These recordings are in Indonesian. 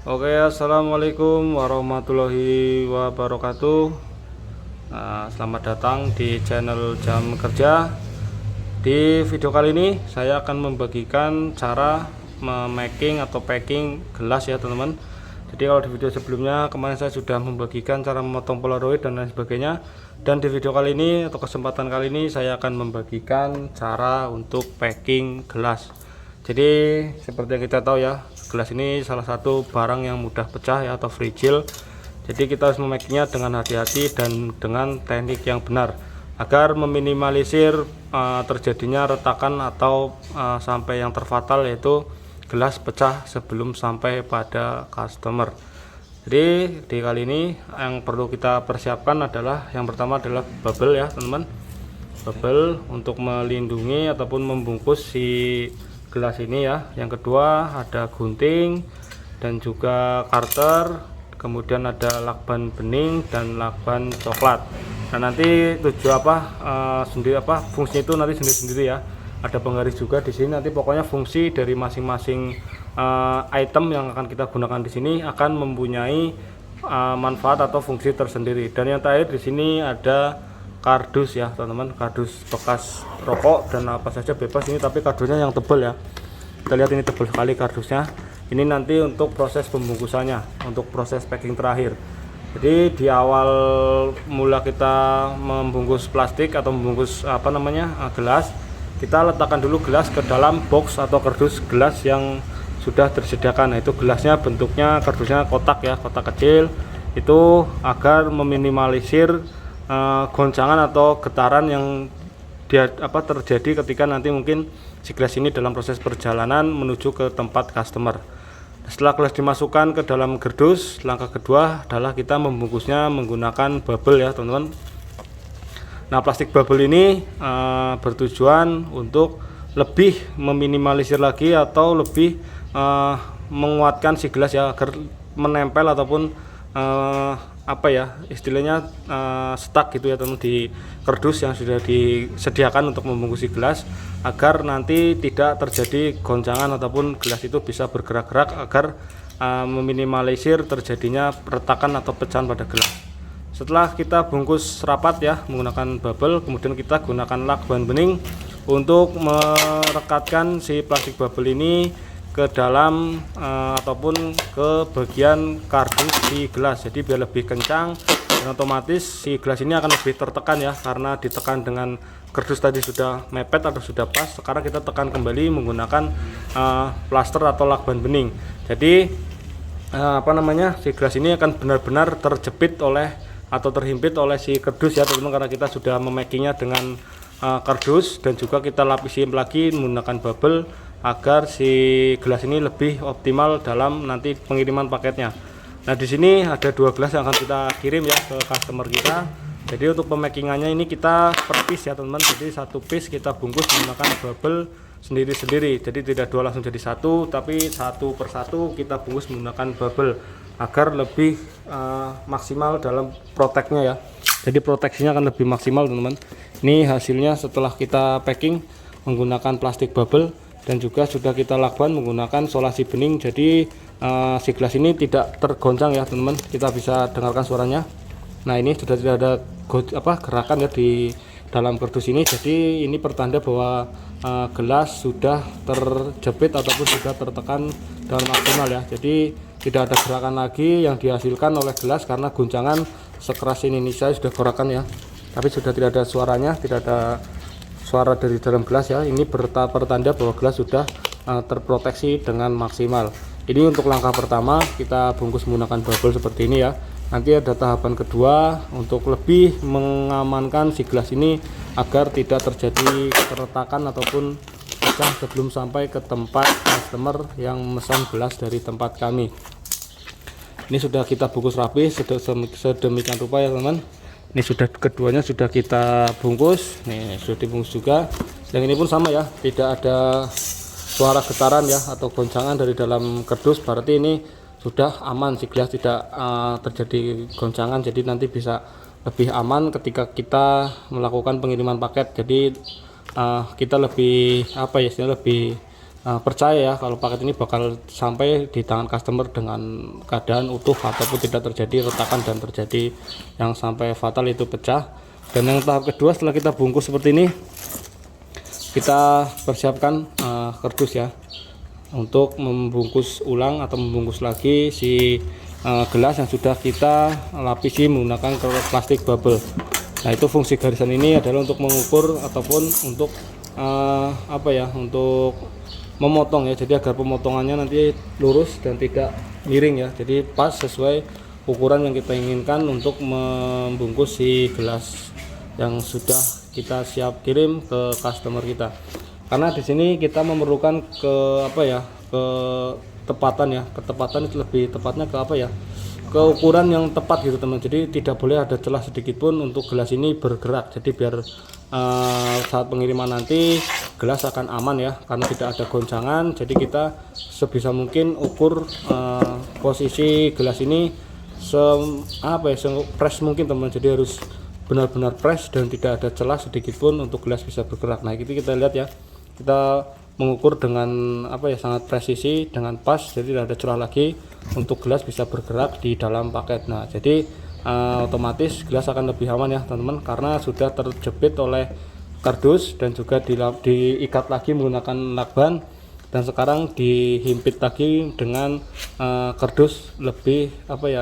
Oke, assalamualaikum warahmatullahi wabarakatuh. Selamat datang di channel Jam Kerja. Di video kali ini saya akan membagikan cara memaking atau packing gelas ya teman-teman. Jadi kalau di video sebelumnya kemarin saya sudah membagikan cara memotong polaroid dan lain sebagainya. Dan di video kali ini atau kesempatan kali ini saya akan membagikan cara untuk packing gelas. Jadi seperti yang kita tahu ya, gelas ini salah satu barang yang mudah pecah ya atau fragile. Jadi kita harus memakingnya dengan hati-hati dan dengan teknik yang benar agar meminimalisir terjadinya retakan atau sampai yang terfatal, yaitu gelas pecah sebelum sampai pada customer. Jadi di kali ini yang perlu kita persiapkan adalah yang pertama adalah bubble ya teman-teman. Bubble untuk melindungi ataupun membungkus si gelas ini ya. Yang kedua ada gunting dan juga karter, kemudian ada lakban bening dan lakban coklat. Nah nanti fungsinya itu nanti sendiri-sendiri ya. Ada penggaris juga di sini, nanti pokoknya fungsi dari masing-masing item yang akan kita gunakan di sini akan mempunyai manfaat atau fungsi tersendiri. Dan yang terakhir di sini ada kardus ya teman-teman, kardus bekas rokok dan apa saja bebas ini, tapi kardusnya yang tebal ya. Kita lihat ini tebal sekali kardusnya. Ini nanti untuk proses pembungkusannya, untuk proses packing terakhir. Jadi di awal mula kita membungkus plastik atau membungkus gelas, kita letakkan dulu gelas ke dalam box atau kardus gelas yang sudah tersediakan. Nah, itu gelasnya bentuknya kardusnya kotak ya, kotak kecil, itu agar meminimalisir goncangan atau getaran yang terjadi ketika nanti mungkin si gelas ini dalam proses perjalanan menuju ke tempat customer. Setelah gelas dimasukkan ke dalam kardus, langkah kedua adalah kita membungkusnya menggunakan bubble ya teman-teman. Nah plastik bubble ini bertujuan untuk lebih meminimalisir lagi atau lebih menguatkan si gelas ya, agar menempel ataupun istilahnya stuck gitu ya teman di kardus yang sudah disediakan untuk membungkus gelas, agar nanti tidak terjadi goncangan ataupun gelas itu bisa bergerak-gerak, agar meminimalisir terjadinya retakan atau pecahan pada gelas. Setelah kita bungkus rapat ya menggunakan bubble, kemudian kita gunakan lakban bening untuk merekatkan si plastik bubble ini ke dalam ataupun ke bagian kardus si gelas. Jadi biar lebih kencang dan otomatis si gelas ini akan lebih tertekan ya, karena ditekan dengan kardus tadi sudah mepet atau sudah pas. Sekarang kita tekan kembali menggunakan plaster atau lakban bening. Jadi si gelas ini akan benar-benar terjepit oleh atau terhimpit oleh si kardus ya teman-teman, karena kita sudah memakingnya dengan kardus dan juga kita lapisi lagi menggunakan bubble agar si gelas ini lebih optimal dalam nanti pengiriman paketnya. Nah di sini ada dua gelas yang akan kita kirim ya ke customer kita. Jadi untuk pemakingannya ini kita per piece ya teman-teman. Jadi satu piece kita bungkus menggunakan bubble sendiri-sendiri. Jadi tidak dua langsung jadi satu, tapi satu persatu kita bungkus menggunakan bubble agar lebih maksimal dalam proteknya ya. Jadi proteksinya akan lebih maksimal teman-teman. Ini hasilnya setelah kita packing menggunakan plastik bubble dan juga sudah kita lakban menggunakan solasi bening. Jadi si gelas ini tidak tergoncang ya teman-teman. Kita bisa dengarkan suaranya. Nah ini sudah tidak ada gerakan ya di dalam kardus ini. Jadi ini pertanda bahwa gelas sudah terjepit ataupun sudah tertekan dengan maksimal ya. Jadi tidak ada gerakan lagi yang dihasilkan oleh gelas karena guncangan sekeras ini. Saya sudah gerakan ya, tapi sudah tidak ada suaranya, tidak ada suara dari dalam gelas ya. Ini pertanda bahwa gelas sudah terproteksi dengan maksimal. Ini untuk langkah pertama, kita bungkus menggunakan bubble seperti ini ya. Nanti ada tahapan kedua untuk lebih mengamankan si gelas ini agar tidak terjadi keretakan ataupun pecah sebelum sampai ke tempat customer yang memesan gelas dari tempat kami. Ini sudah kita bungkus rapi sedemikian rupa ya teman-teman. Ini sudah keduanya sudah kita bungkus, nih sudah dibungkus juga. Yang ini pun sama ya, tidak ada suara getaran ya atau goncangan dari dalam kardus, berarti ini sudah aman, si gelas tidak terjadi goncangan. Jadi nanti bisa lebih aman ketika kita melakukan pengiriman paket. Jadi kita lebih lebih percaya ya kalau paket ini bakal sampai di tangan customer dengan keadaan utuh ataupun tidak terjadi retakan dan terjadi yang sampai fatal itu pecah. Dan yang tahap kedua, setelah kita bungkus seperti ini, kita persiapkan kardus ya untuk membungkus ulang atau membungkus lagi si gelas yang sudah kita lapisi menggunakan plastik bubble. Nah, itu fungsi garisan ini adalah untuk mengukur ataupun untuk untuk memotong ya, jadi agar pemotongannya nanti lurus dan tidak miring ya, jadi pas sesuai ukuran yang kita inginkan untuk membungkus si gelas yang sudah kita siap kirim ke customer kita. Karena di sini kita memerlukan ketepatan itu lebih tepatnya ke ukuran yang tepat gitu teman. Jadi tidak boleh ada celah sedikit pun untuk gelas ini bergerak, jadi biar saat pengiriman nanti gelas akan aman ya, karena tidak ada goncangan. Jadi kita sebisa mungkin ukur posisi gelas ini press mungkin teman. Jadi harus benar-benar press dan tidak ada celah sedikit pun untuk gelas bisa bergerak. Nah, itu kita lihat ya, kita mengukur dengan sangat presisi, dengan pas, jadi tidak ada celah lagi untuk gelas bisa bergerak di dalam paket. Nah, jadi otomatis gelas akan lebih aman ya teman-teman, karena sudah terjepit oleh kardus dan juga diikat lagi menggunakan lakban, dan sekarang dihimpit lagi dengan kardus lebih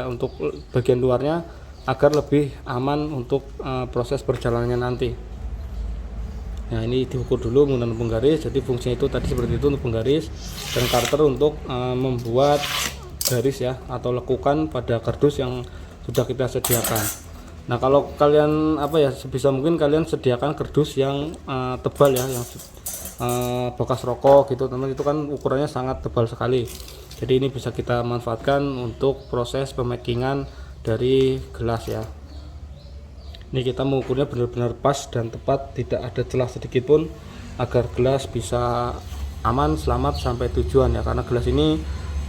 untuk bagian luarnya agar lebih aman untuk proses perjalanannya nanti. Nah, ini diukur dulu menggunakan penggaris. Jadi fungsinya itu tadi seperti itu untuk penggaris, dan karter untuk membuat garis ya atau lekukan pada kardus yang sudah kita sediakan. Nah, kalau kalian sebisa mungkin kalian sediakan kardus yang tebal ya, yang bekas rokok gitu teman, itu kan ukurannya sangat tebal sekali. Jadi ini bisa kita manfaatkan untuk proses pemakingan dari gelas ya. Ini kita mengukurnya benar-benar pas dan tepat, tidak ada celah sedikit pun, agar gelas bisa aman selamat sampai tujuan ya, karena gelas ini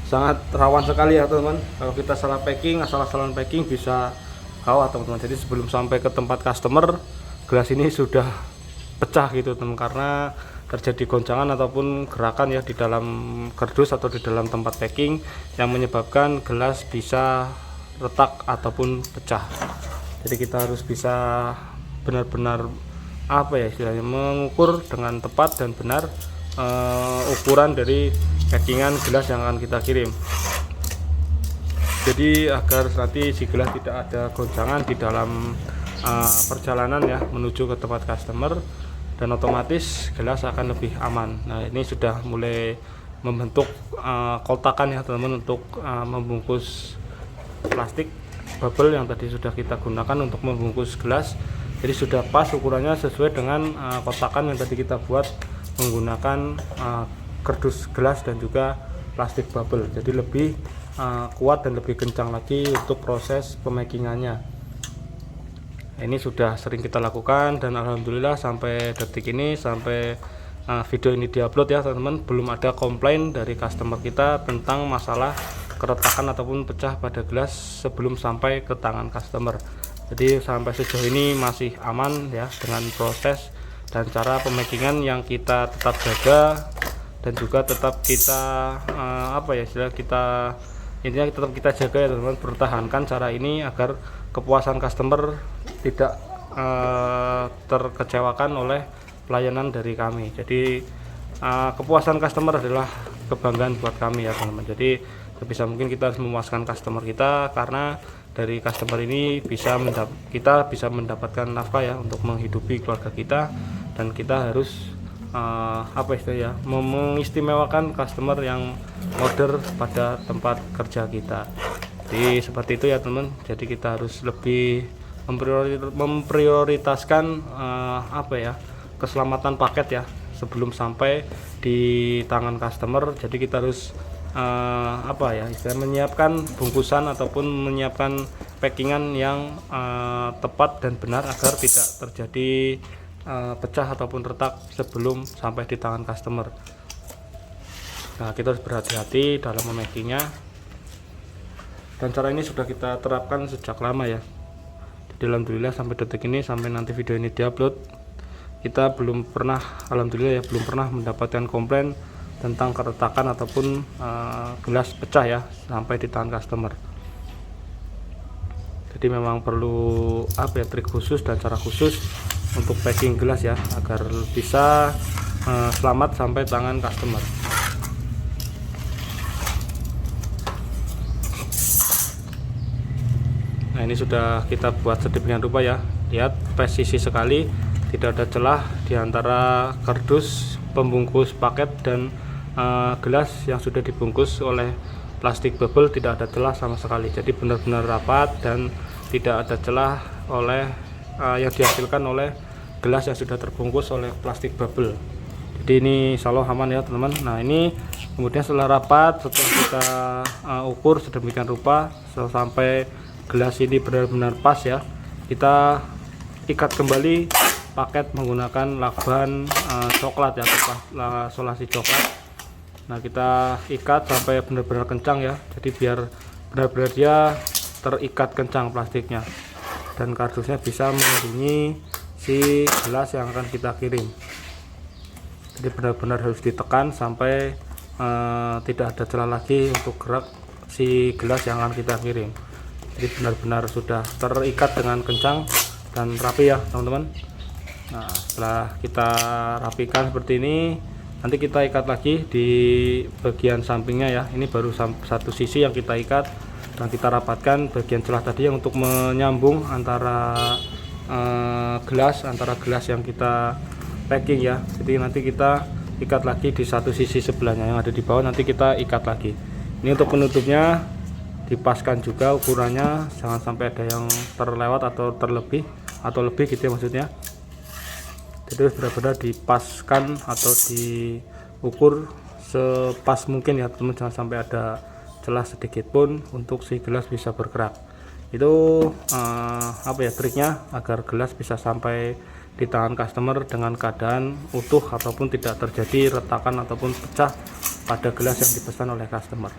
sangat rawan sekali ya teman-teman. Kalau kita salah packing, asal-asalan packing bisa kawat teman-teman. Jadi sebelum sampai ke tempat customer, gelas ini sudah pecah gitu teman, karena terjadi goncangan ataupun gerakan ya di dalam kardus atau di dalam tempat packing yang menyebabkan gelas bisa retak ataupun pecah. Jadi kita harus bisa benar-benar istilahnya mengukur dengan tepat dan benar ukuran dari packingan gelas yang akan kita kirim. Jadi agar nanti si gelas tidak ada goncangan di dalam perjalanan ya menuju ke tempat customer, dan otomatis gelas akan lebih aman. Nah, ini sudah mulai membentuk kotakan ya teman-teman untuk membungkus plastik bubble yang tadi sudah kita gunakan untuk membungkus gelas. Jadi sudah pas ukurannya sesuai dengan kotakan yang tadi kita buat menggunakan kardus gelas dan juga plastik bubble. Jadi lebih kuat dan lebih kencang lagi untuk proses pemakingannya. Ini sudah sering kita lakukan, dan alhamdulillah sampai detik ini, sampai video ini diupload ya teman-teman, belum ada komplain dari customer kita tentang masalah keretakan ataupun pecah pada gelas sebelum sampai ke tangan customer. Jadi sampai sejauh ini masih aman ya, dengan proses dan cara pemakingan yang kita tetap jaga, dan juga tetap kita intinya tetap kita jaga ya teman-teman, pertahankan cara ini agar kepuasan customer tidak terkecewakan oleh pelayanan dari kami. Jadi kepuasan customer adalah kebanggaan buat kami ya teman-teman. Jadi sebisa mungkin kita harus memuaskan customer kita, karena dari customer ini kita bisa mendapatkan nafkah ya untuk menghidupi keluarga kita, dan kita harus mengistimewakan customer yang order pada tempat kerja kita. Jadi seperti itu ya teman. Jadi kita harus lebih memprioritaskan keselamatan paket ya sebelum sampai di tangan customer. Jadi kita harus menyiapkan bungkusan ataupun menyiapkan packingan yang tepat dan benar agar tidak terjadi pecah ataupun retak sebelum sampai di tangan customer. Nah, kita harus berhati-hati dalam memackingnya, dan cara ini sudah kita terapkan sejak lama ya. Jadi alhamdulillah sampai detik ini, sampai nanti video ini diupload, kita belum pernah mendapatkan komplain tentang keretakan ataupun gelas pecah ya sampai di tangan customer. Jadi memang perlu trik khusus dan cara khusus untuk packing gelas ya, agar bisa selamat sampai tangan customer. Nah, ini sudah kita buat sedemikian rupa ya. Lihat presisi sekali, tidak ada celah di antara kardus pembungkus paket dan gelas yang sudah dibungkus oleh plastik bubble, tidak ada celah sama sekali. Jadi benar-benar rapat dan tidak ada celah oleh yang dihasilkan oleh gelas yang sudah terbungkus oleh plastik bubble. Jadi ini insya Allah aman ya teman-teman. Nah, ini kemudian setelah rapat, setelah kita ukur sedemikian rupa sampai gelas ini benar-benar pas ya, kita ikat kembali paket menggunakan lakban coklat ya, solasi coklat. Nah, kita ikat sampai benar-benar kencang ya, jadi biar benar-benar dia terikat kencang plastiknya dan kardusnya bisa melindungi si gelas yang akan kita kirim. Jadi benar-benar harus ditekan sampai tidak ada celah lagi untuk gerak si gelas yang akan kita kirim. Jadi benar-benar sudah terikat dengan kencang dan rapi ya teman-teman. Nah, setelah kita rapikan seperti ini, nanti kita ikat lagi di bagian sampingnya ya. Ini baru satu sisi yang kita ikat dan kita rapatkan bagian celah tadi yang untuk menyambung antara gelas yang kita packing ya. Jadi nanti kita ikat lagi di satu sisi sebelahnya yang ada di bawah, nanti kita ikat lagi. Ini untuk penutupnya dipaskan juga ukurannya, jangan sampai ada yang terlewat atau terlebih atau lebih gitu ya maksudnya. Jadi harus benar-benar dipaskan atau diukur sepas mungkin ya teman, jangan sampai ada celah sedikit pun untuk si gelas bisa bergerak. Itu triknya agar gelas bisa sampai di tangan customer dengan keadaan utuh ataupun tidak terjadi retakan ataupun pecah pada gelas yang dipesan oleh customer.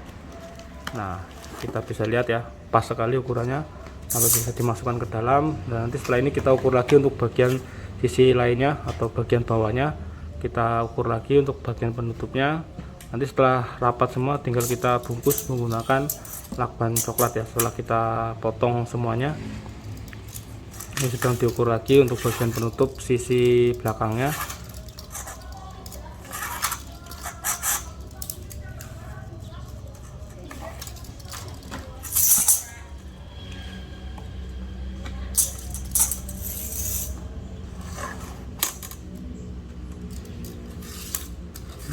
Nah, kita bisa lihat ya, pas sekali ukurannya sampai bisa dimasukkan ke dalam. Dan nanti setelah ini kita ukur lagi untuk bagian sisi lainnya atau bagian bawahnya, kita ukur lagi untuk bagian penutupnya. Nanti setelah rapat semua tinggal kita bungkus menggunakan lakban coklat ya. Setelah kita potong semuanya, ini sedang diukur lagi untuk bagian penutup sisi belakangnya.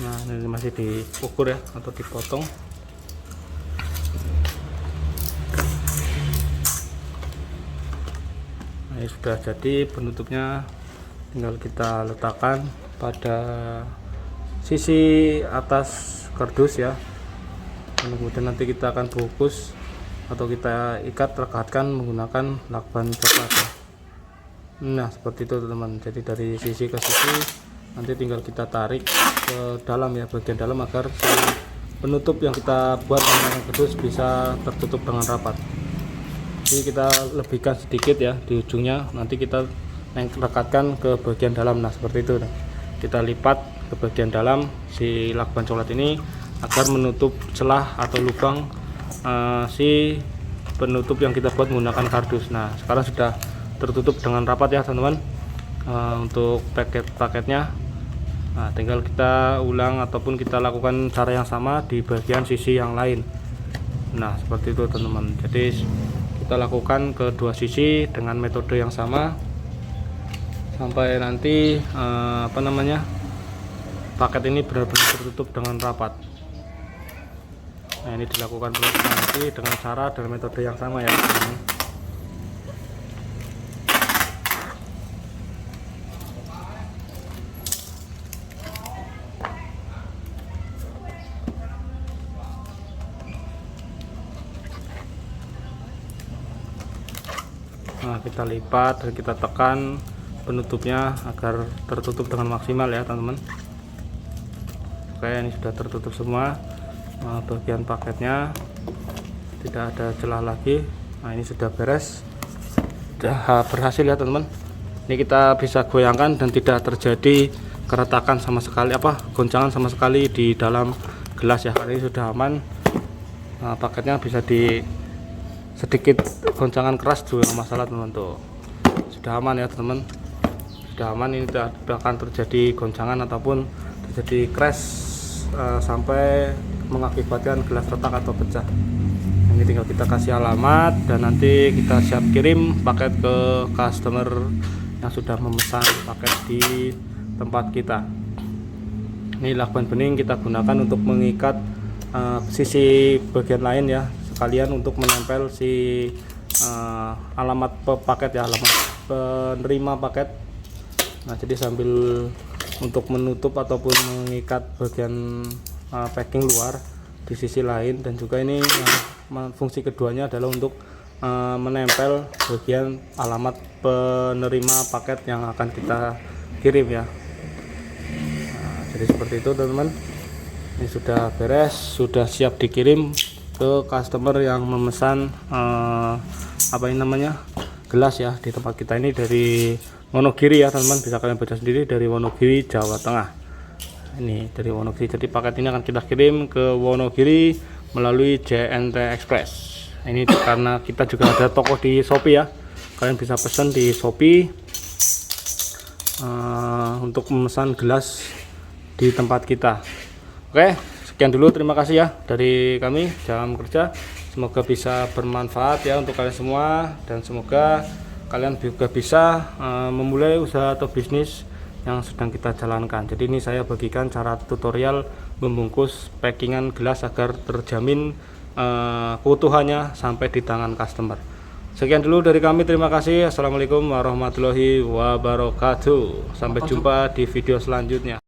Nah, ini masih diukur ya atau dipotong. Nah, ini sudah jadi penutupnya, tinggal kita letakkan pada sisi atas kardus ya. Dan kemudian nanti kita akan bungkus atau kita ikat rekatkan menggunakan lakban coklat ya. Nah, seperti itu teman-teman. Jadi dari sisi ke sisi nanti tinggal kita tarik ke dalam ya, bagian dalam, agar si penutup yang kita buat menggunakan kardus bisa tertutup dengan rapat. Jadi kita lebihkan sedikit ya di ujungnya, nanti kita rekatkan ke bagian dalam. Nah, seperti itu. Kita lipat ke bagian dalam si lakban coklat ini agar menutup celah atau lubang si penutup yang kita buat menggunakan kardus. Nah, sekarang sudah tertutup dengan rapat ya teman-teman. Untuk paketnya, nah, tinggal kita ulang ataupun kita lakukan cara yang sama di bagian sisi yang lain. Nah, seperti itu teman-teman. Jadi kita lakukan kedua sisi dengan metode yang sama sampai nanti paket ini benar-benar tertutup dengan rapat. Nah, ini dilakukan terus nanti dengan cara dan metode yang sama ya teman-teman. Nah, kita lipat dan kita tekan penutupnya agar tertutup dengan maksimal ya teman-teman. Oke, ini sudah tertutup semua bagian paketnya, tidak ada celah lagi. Nah, ini sudah beres, sudah berhasil ya teman-teman. Ini kita bisa goyangkan dan tidak terjadi keretakan sama sekali, goncangan sama sekali di dalam gelas ya. Karena ini sudah aman. Paketnya bisa di sedikit goncangan keras juga masalah teman-teman, tuh sudah aman ya teman-teman, sudah aman. Ini tidak akan terjadi goncangan ataupun terjadi crash sampai mengakibatkan gelas retak atau pecah. Ini tinggal kita kasih alamat dan nanti kita siap kirim paket ke customer yang sudah memesan paket di tempat kita. Ini lakban bening kita gunakan untuk mengikat sisi bagian lain ya, sekalian untuk menempel si alamat paket ya, alamat penerima paket. Nah, jadi sambil untuk menutup ataupun mengikat bagian packing luar di sisi lain, dan juga ini fungsi keduanya adalah untuk menempel bagian alamat penerima paket yang akan kita kirim ya. Nah, jadi seperti itu teman-teman. Ini sudah beres, sudah siap dikirim ke customer yang memesan gelas ya di tempat kita. Ini dari Wonogiri ya teman-teman, bisa kalian baca sendiri, dari Wonogiri, Jawa Tengah. Ini dari Wonogiri, jadi paket ini akan kita kirim ke Wonogiri melalui JNT Express. Ini karena kita juga ada toko di Shopee ya, kalian bisa pesan di Shopee untuk memesan gelas di tempat kita. Oke, sekian dulu, terima kasih ya dari kami Jam Kerja. Semoga bisa bermanfaat ya untuk kalian semua, dan semoga kalian juga bisa memulai usaha atau bisnis yang sedang kita jalankan. Jadi ini saya bagikan cara tutorial membungkus packingan gelas agar terjamin keutuhannya sampai di tangan customer. Sekian dulu dari kami, terima kasih. Assalamualaikum warahmatullahi wabarakatuh. Sampai jumpa di video selanjutnya.